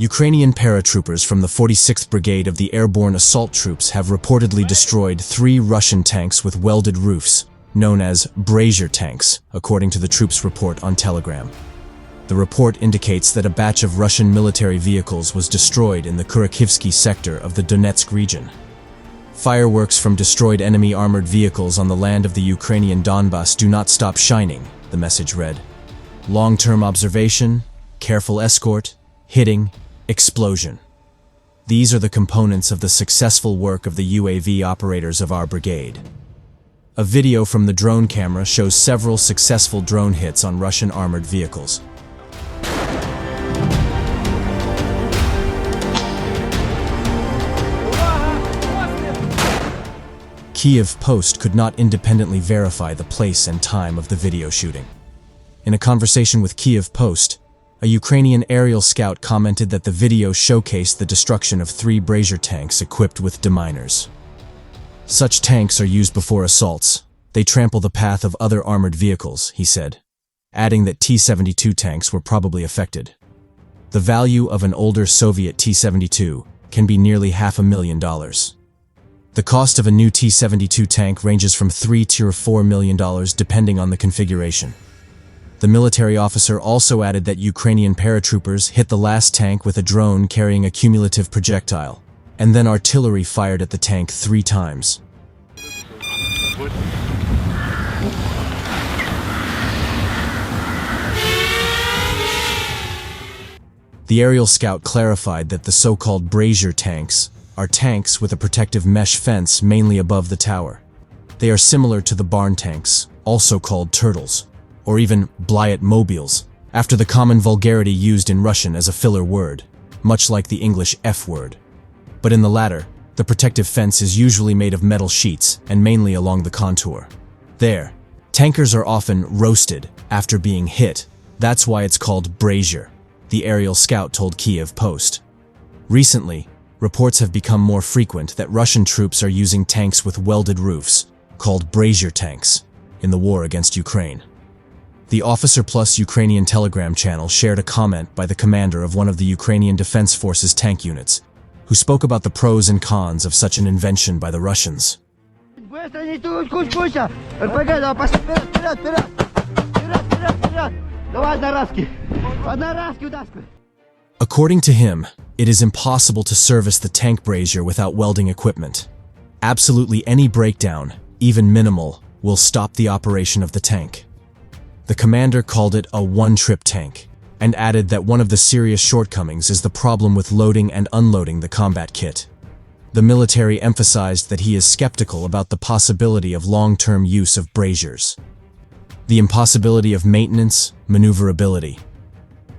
Ukrainian paratroopers from the 46th Brigade of the Airborne Assault Troops have reportedly destroyed 3 Russian tanks with welded roofs, known as braier tanks, according to the troops' report on Telegram. The report indicates that a batch of Russian military vehicles was destroyed in the Pokrovsky sector of the Donetsk region. Fireworks from destroyed enemy armored vehicles on the land of the Ukrainian Donbass do not stop shining, the message read. Long-term observation, careful escort, hitting, explosion. These are the components of the successful work of the UAV operators of our brigade. A video from the drone camera shows several successful drone hits on Russian armored vehicles. Kiev Post could not independently verify the place and time of the video shooting. In a conversation with Kiev Post, a Ukrainian aerial scout commented that the video showcased the destruction of 3 braier tanks equipped with deminers. Such tanks are used before assaults. They trample the path of other armored vehicles, he said, adding that T-72 tanks were probably affected. The value of an older Soviet T-72 can be nearly $500,000. The cost of a new T-72 tank ranges from $3 to $4 million depending on the configuration. The military officer also added that Ukrainian paratroopers hit the last tank with a drone carrying a cumulative projectile, and then artillery fired at the tank 3 times. The aerial scout clarified that the so-called braier tanks are tanks with a protective mesh fence mainly above the tower. They are similar to the barn tanks, also called turtles, or even blyat mobiles, after the common vulgarity used in Russian as a filler word, much like the English F word. But in the latter, the protective fence is usually made of metal sheets and mainly along the contour. There, tankers are often roasted after being hit. That's why it's called braier, the aerial scout told Kiev Post. Recently, reports have become more frequent that Russian troops are using tanks with welded roofs, called braier tanks, in the war against Ukraine. The Officer Plus Ukrainian Telegram channel shared a comment by the commander of one of the Ukrainian Defense Forces tank units, who spoke about the pros and cons of such an invention by the Russians. According to him, it is impossible to service the tank braier without welding equipment. Absolutely any breakdown, even minimal, will stop the operation of the tank. The commander called it a one-trip tank, and added that one of the serious shortcomings is the problem with loading and unloading the combat kit. The military emphasized that he is skeptical about the possibility of long-term use of braiers. The impossibility of maintenance, maneuverability.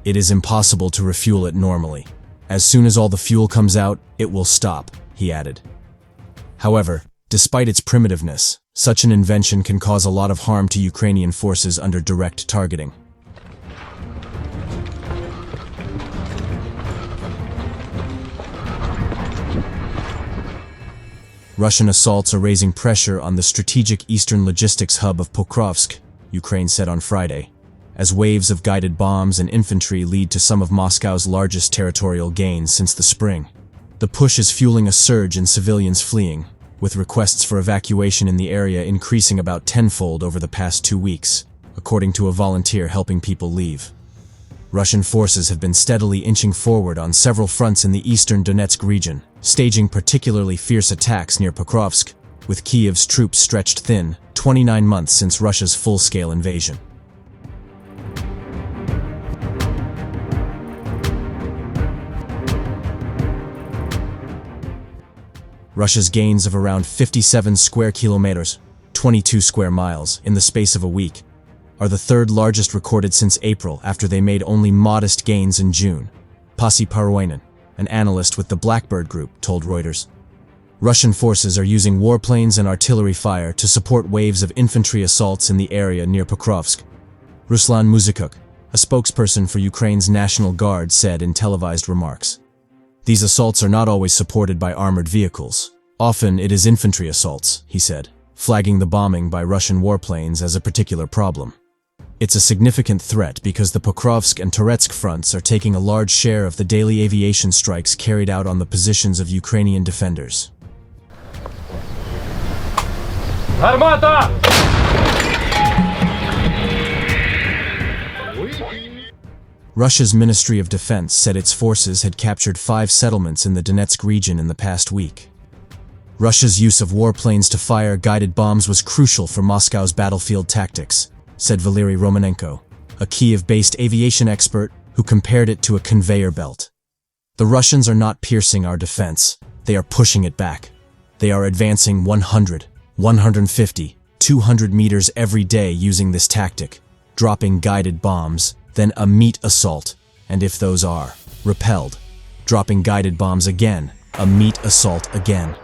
It is impossible to refuel it normally. As soon as all the fuel comes out, it will stop, he added. However, despite its primitiveness, such an invention can cause a lot of harm to Ukrainian forces under direct targeting. Russian assaults are raising pressure on the strategic eastern logistics hub of Pokrovsky, Ukraine said on Friday, as waves of guided bombs and infantry lead to some of Moscow's largest territorial gains since the spring. The push is fueling a surge in civilians fleeing, with requests for evacuation in the area increasing about tenfold over the past 2 weeks, according to a volunteer helping people leave. Russian forces have been steadily inching forward on several fronts in the eastern Donetsk region, staging particularly fierce attacks near Pokrovsky, with Kiev's troops stretched thin, 29 months since Russia's full-scale invasion. Russia's gains of around 57 square kilometers, 22 square miles, in the space of a week, are the 3rd largest recorded since April after they made only modest gains in June, Pasi Parwainen, an analyst with the Blackbird Group, told Reuters. Russian forces are using warplanes and artillery fire to support waves of infantry assaults in the area near Pokrovsky. Ruslan Muzikuk, a spokesperson for Ukraine's National Guard, said in televised remarks. These assaults are not always supported by armored vehicles. Often it is infantry assaults, he said, flagging the bombing by Russian warplanes as a particular problem. It's a significant threat because the Pokrovsk and Toretsk fronts are taking a large share of the daily aviation strikes carried out on the positions of Ukrainian defenders. Armata! Russia's Ministry of Defense said its forces had captured 5 settlements in the Donetsk region in the past week. Russia's use of warplanes to fire guided bombs was crucial for Moscow's battlefield tactics, said Valery Romanenko, a Kiev-based aviation expert who compared it to a conveyor belt. The Russians are not piercing our defense, they are pushing it back. They are advancing 100, 150, 200 meters every day using this tactic, dropping guided bombs, then a meat assault, and if those are repelled, dropping guided bombs again, a meat assault again.